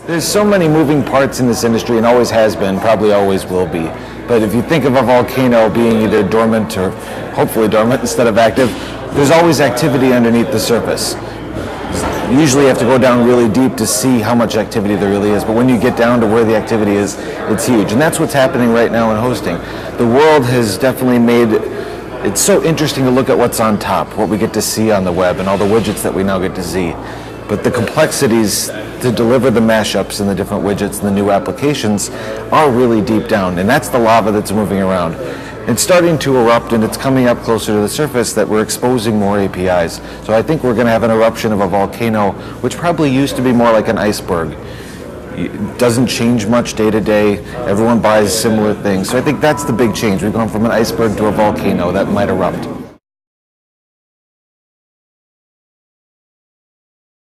There's so many moving parts in this industry, and always has been, probably always will be. But if you think of a volcano being either dormant or hopefully dormant instead of active, there's always activity underneath the surface. Usually you have to go down really deep to see how much activity there really is, but when you get down to where the activity is, it's huge. And that's what's happening right now in hosting. The world has definitely made it's so interesting to look at what's on top, what we get to see on the web, and all the widgets that we now get to see. But the complexities to deliver the mashups and the different widgets and the new applications are really deep down, and that's the lava that's moving around. It's starting to erupt, and it's coming up closer to the surface that we're exposing more APIs. So I think we're going to have an eruption of a volcano, which probably used to be more like an iceberg. It doesn't change much day to day. Everyone buys similar things. So I think that's the big change. We've gone from an iceberg to a volcano that might erupt.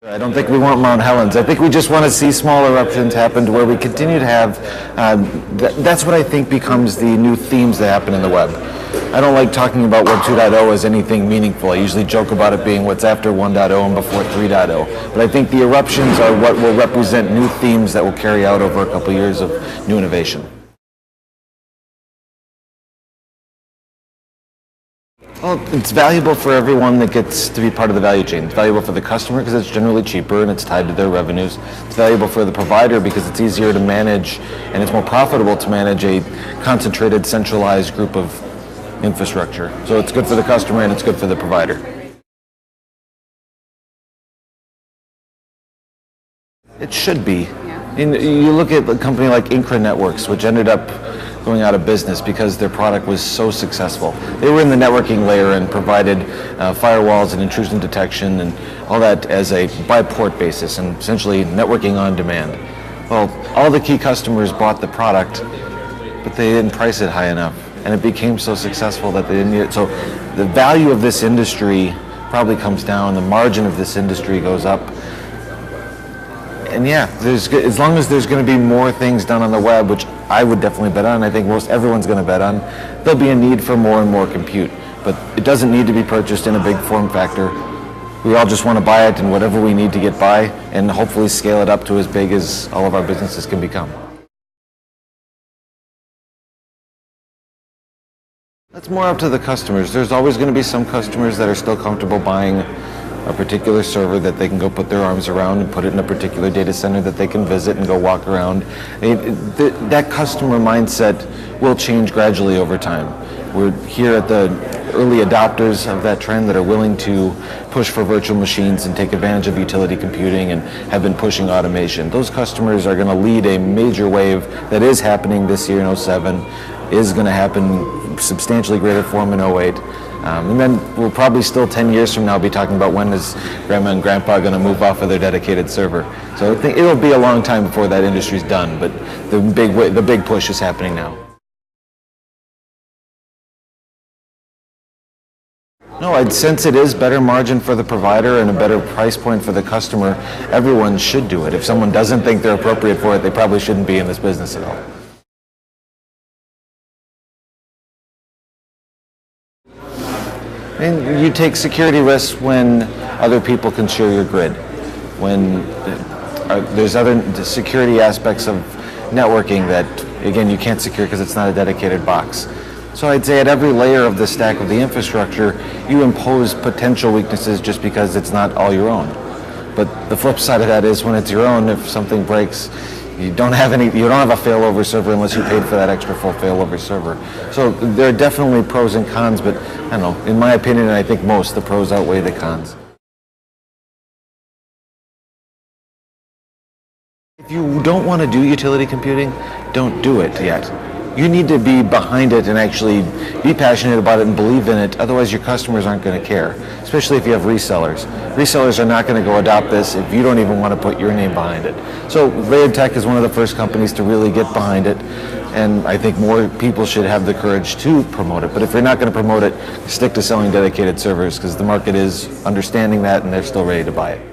I don't think we want Mount Helens. I think we just want to see small eruptions happen to where we continue to have, that's what I think becomes the new themes that happen in the web. I don't like talking about Web 2.0 as anything meaningful. I usually joke about it being what's after 1.0 and before 3.0. But I think the eruptions are what will represent new themes that will carry out over a couple years of new innovation. Well, it's valuable for everyone that gets to be part of the value chain. It's valuable for the customer because it's generally cheaper and it's tied to their revenues. It's valuable for the provider because it's easier to manage and it's more profitable to manage a concentrated, centralized group of infrastructure. So it's good for the customer and it's good for the provider. It should be. And you look at a company like Incra Networks, which ended up going out of business because their product was so successful. They were in the networking layer and provided firewalls and intrusion detection and all that as a by port basis and essentially networking on demand. Well, all the key customers bought the product, but they didn't price it high enough, and it became so successful that they didn't need it. So the value of this industry probably comes down, the margin of this industry goes up. And yeah, as long as there's going to be more things done on the web, which I would definitely bet on, I think most everyone's going to bet on, there'll be a need for more and more compute. But it doesn't need to be purchased in a big form factor. We all just want to buy it in whatever we need to get by and hopefully scale it up to as big as all of our businesses can become. That's more up to the customers. There's always going to be some customers that are still comfortable buying a particular server that they can go put their arms around and put it in a particular data center that they can visit and go walk around. That customer mindset will change gradually over time. We're here at the early adopters of that trend that are willing to push for virtual machines and take advantage of utility computing and have been pushing automation. Those customers are going to lead a major wave that is happening this year in 07, is going to happen substantially greater form in 08. And then we'll probably still 10 years from now be talking about when is grandma and grandpa going to move off of their dedicated server. So I think it'll be a long time before that industry's done, but the big push is happening now. No, I'd sense it is better margin for the provider and a better price point for the customer. Everyone should do it. If someone doesn't think they're appropriate for it, they probably shouldn't be in this business at all. And you take security risks when other people can share your grid, when there's other security aspects of networking that, again, you can't secure because it's not a dedicated box. So I'd say at every layer of the stack of the infrastructure, you impose potential weaknesses just because it's not all your own. But the flip side of that is when it's your own, if something breaks, you don't have a failover server unless you paid for that extra full failover server. So there are definitely pros and cons, but I don't know, in my opinion, and I think most, the pros outweigh the cons. If you don't want to do utility computing, don't do it yet. You need to be behind it and actually be passionate about it and believe in it, otherwise your customers aren't going to care, especially if you have resellers. Resellers are not going to go adopt this if you don't even want to put your name behind it. So Layered Tech is one of the first companies to really get behind it, and I think more people should have the courage to promote it. But if you're not going to promote it, stick to selling dedicated servers because the market is understanding that and they're still ready to buy it.